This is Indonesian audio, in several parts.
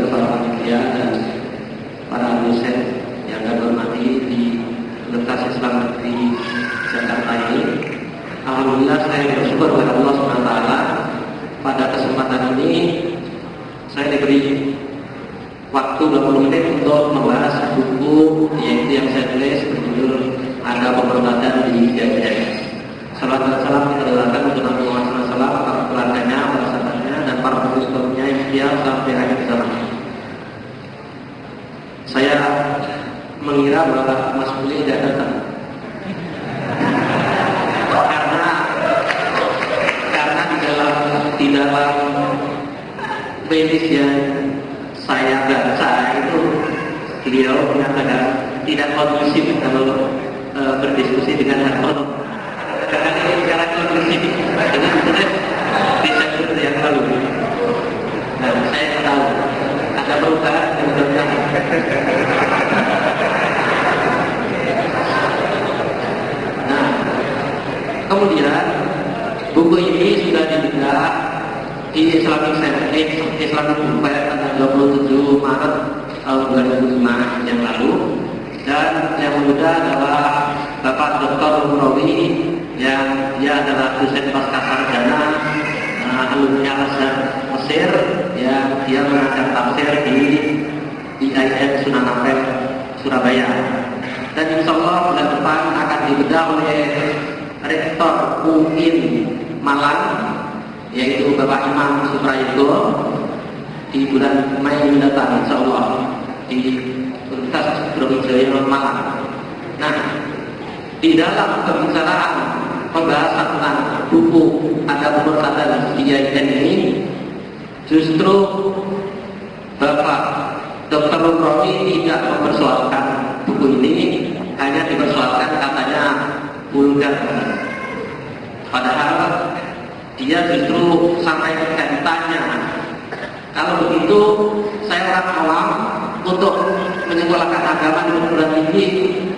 juga para panitia dan para dosen yang kami hormati di Universitas Islam Negeri Jakarta ini. Alhamdulillah saya bersyukur kepada Allah SWT. Pada kesempatan ini saya diberi waktu 20 menit untuk membahas buku yaitu yang saya tulis berjudul Ada Pemberontakan di IAIN. Salawat dan salam kita doakan untuk Nabi Muhammad SAW, para keluarganya, para sahabatnya, dan para pengikutnya yang setia sampai akhir zaman. Saya mengira bahwa Mas Muli tidak datang karena di dalam playlist yang saya baca itu beliau mengatakan tidak kondusif kalau berdiskusi dengan Hartono. Karena ini bicara kondusif dengan Desember yang lalu. Nah, saya tahu ada perubahan yang terjadi. Nah, kemudian buku ini sudah dibuka di Islamic Fair tanggal 27 Maret tahun 2005 yang lalu, dan yang muda adalah Bapak Dr. Umrowi yang dia adalah dosen pasca sarjana alumni Al-Azhar Mesir, yang dia mengajar tafsir di IAIN Sunan Ampel Surabaya, dan insya Allah bulan depan akan dibedah oleh Rektor UIN Malang yaitu Bapak Imam Suprayitno di bulan Mei mendatang insya Allah di Universitas Brawijaya Malang. Nah, di dalam pembicaraan pembahasan tentang buku Ada Pemberontakan di IAIN ini, justru Bapak Dr. Umrowi tidak mempersoalkan buku ini, hanya dipersoalkan katanya vulgar. Padahal dia justru sampai tanya, kalau begitu saya orang awam untuk menyekolahkan agama di perguruan tinggi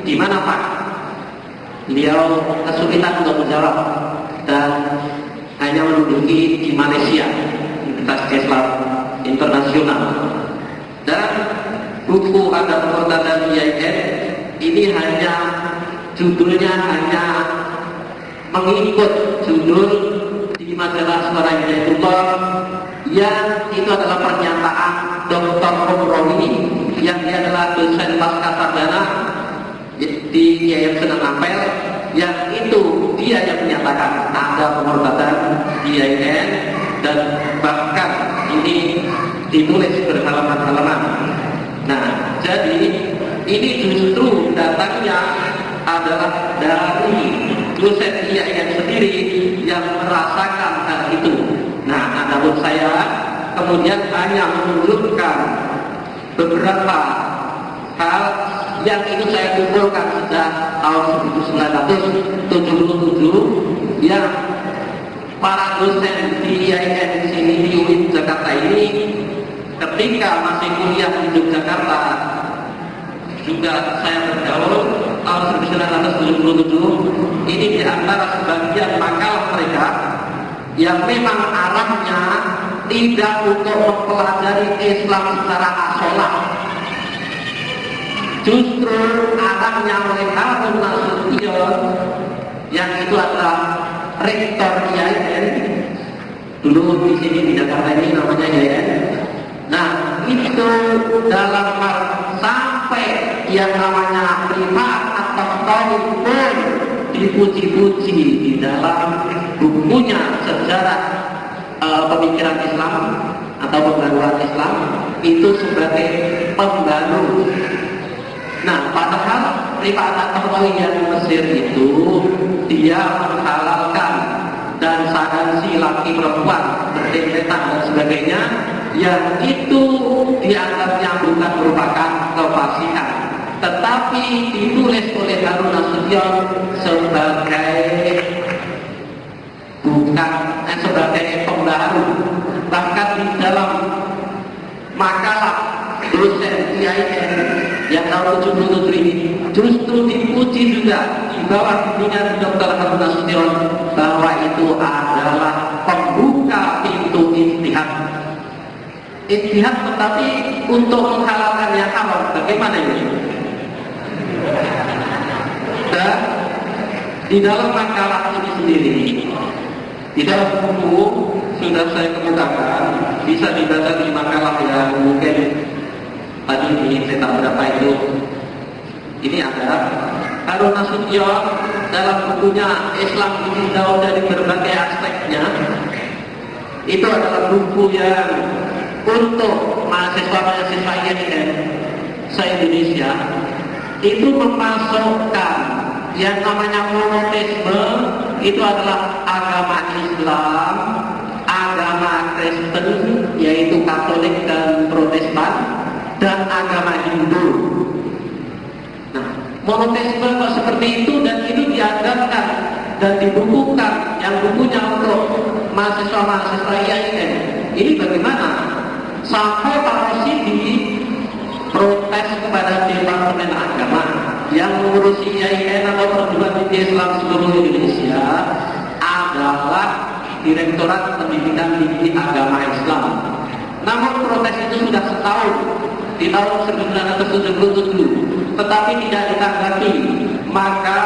di mana Pak? Beliau kesulitan untuk menjawab dan hanya menduduki di Malaysia, Universitas Islam Internasional. Dan buku Ada Pemberontakan di IAIN ini hanya judulnya hanya mengikut judul di majalah Suara Hidayatullah, yang itu adalah pernyataan Dr. Umrowi yang dia adalah dosen pasca sarjana di IAIN Sunan Ampel, yang itu dia yang menyatakan ada pemberontakan di IAIN, dan bahkan ini ditulis berhalaman-halaman. Nah, jadi ini justru datangnya adalah dari dosen IAIN sendiri yang merasakan hal itu. Nah, adapun saya kemudian hanya menunjukkan beberapa hal yang itu saya kumpulkan sejak tahun 1977 yang para dosen di IAIN di sini di UIN Jakarta ini ketika masih kuliah di Yogyakarta juga saya bergaul tahun 1977. Ini di antara sebagian makalah mereka yang memang arahnya tidak untuk mempelajari Islam secara asolah, justru arahnya oleh Harun Nasution yang itu adalah rektor IAIN dulu di sini di Jakarta ini namanya IAIN. Nah, itu dalam hal sampai yang namanya primat atau tauhid pun dipuji-puji di dalam bukunya sejarah pemikiran Islam atau pembaruan Islam itu sebagai pembaru. Nah, padahal Rifat At-Tahtawi yang Mesir itu dia menghalalkan dan sadansi laki perempuan berdempetan dan sebagainya, yang itu dianggapnya bukan merupakan kefasihan, tetapi ditulis oleh Harun Nasution sebagai pembaru. Bahkan di dalam makalah dosen IAIN yang tahun 77 ini justru dipuji juga di bawah bimbingan Dr. Harun Nasution bahwa itu adalah pembuka pintu ijtihad. ijtihad tetapi untuk menghalalkan yang haram, bagaimana ini? Dan di dalam makalah ini sendiri, di dalam buku sudah saya kemukakan, bisa dibaca di makalah yang mungkin tadi ini saya tak berapa itu. Ini ada Harun Nasution dalam bukunya Islam ditinjau dari berbagai aspeknya. Itu adalah buku yang untuk mahasiswa-mahasiswa IAIN se-Indonesia itu memasukkan yang namanya monoteisme, itu adalah agama Islam, agama Kristen yaitu Katolik dan Protestan, dan agama Hindu. Nah, monoteisme kok seperti itu, dan itu diajarkan dan dibukukan yang bukunya untuk mahasiswa-mahasiswa IAIN. Ini bagaimana? Sampai Pak Rosidi protes kepada Departemen Agama yang mengurusi IAIN atau perguruan tinggi Islam seluruh Indonesia adalah Direktorat Pendidikan Tinggi Agama Islam. Namun protes itu sudah setahun, di tahun 1977, tetapi tidak ditanggapi. Maka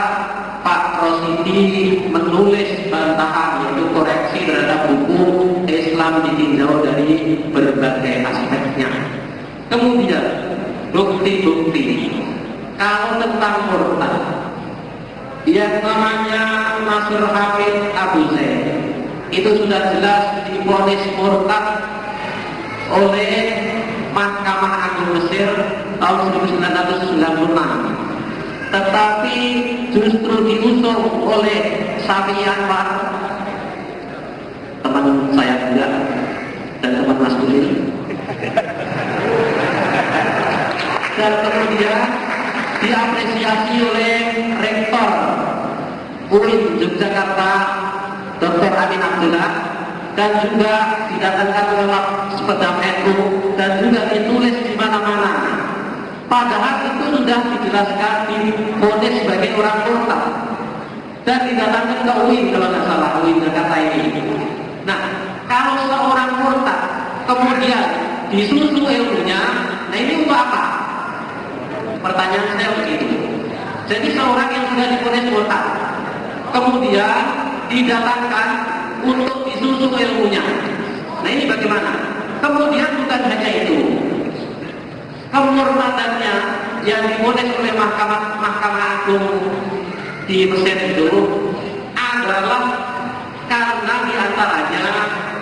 Pak Rosidi menulis bantahan, yaitu koreksi terhadap buku Islam ditinjau dari berbagai aspeknya. Kemudian bukti-bukti kalau tentang murtad, yang namanya Nasir Hamid Abu Zaid itu sudah jelas divonis murtad oleh Mahkamah Agung Mesir tahun 1996. Tetapi justru diusung oleh Sami Anwar, teman saya juga dan teman Mas Dulil, dan kemudian diapresiasi oleh Rektor UIN Yogyakarta Dr. Amin Abdullah, dan juga didatangkan oleh sepeda NU, dan juga ditulis di mana-mana. Padahal itu sudah dijelaskan di vonis sebagai orang murtad dan didatangkan ke UIN, kalau nggak salah UIN Jakarta ini. Nah, kalau seorang murtad kemudian disusu ilmunya, nah ini untuk apa? Pertanyaan saya begitu. Jadi seorang yang sudah divonis murtad kemudian didatangkan untuk disusu ilmunya, nah ini bagaimana? Kemudian bukan hanya itu, kemurtadannya yang divonis oleh Mahkamah Agung di Mesir itu adalah karena diantaranya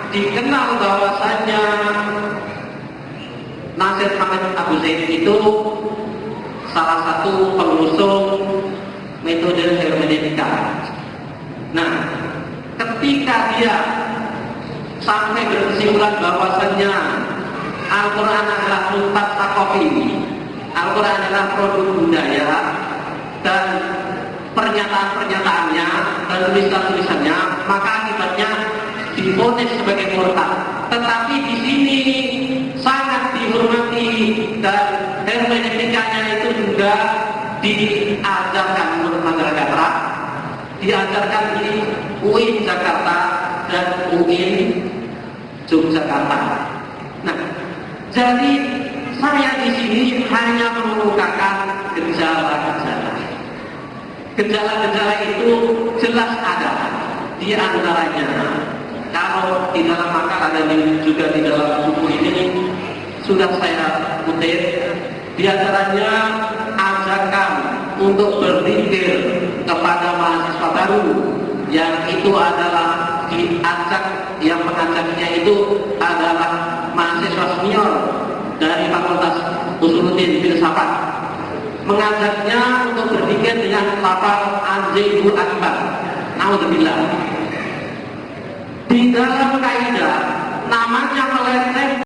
dikenal bahwasannya Nasir Hamid Abu Zaid itu salah satu pengusung metode hermeneutika. Nah, ketika dia sampai berkesimpulan bahwasannya Al-Quran adalah sifat takofi, Al-Quran adalah produk budaya, dan pernyataan-pernyataannya dan tulisan-tulisannya, maka akibatnya divonis sebagai murtad. Tetapi di sini sangat dihormati dan hermeneutikanya itu juga diajarkan menurut masyarakat Arab, diajarkan di UIN Jakarta dan UIN Yogyakarta. Nah, jadi saya di sini hanya mengemukakan gejala-gejala. Gejala-gejala itu jelas ada. Di antaranya, kalau di dalam makalah dan juga di dalam buku ini sudah saya kutip, di antaranya ajakan untuk berpikir kepada mahasiswa baru, yang itu adalah diajak, yang mengajaknya itu adalah mahasiswa senior dari Fakultas Usuluddin Filsafat, mengajaknya untuk berpikir dengan lafaz Anjaibu Akbar. Naudzubillah. Di dalam kaidah namanya melenceng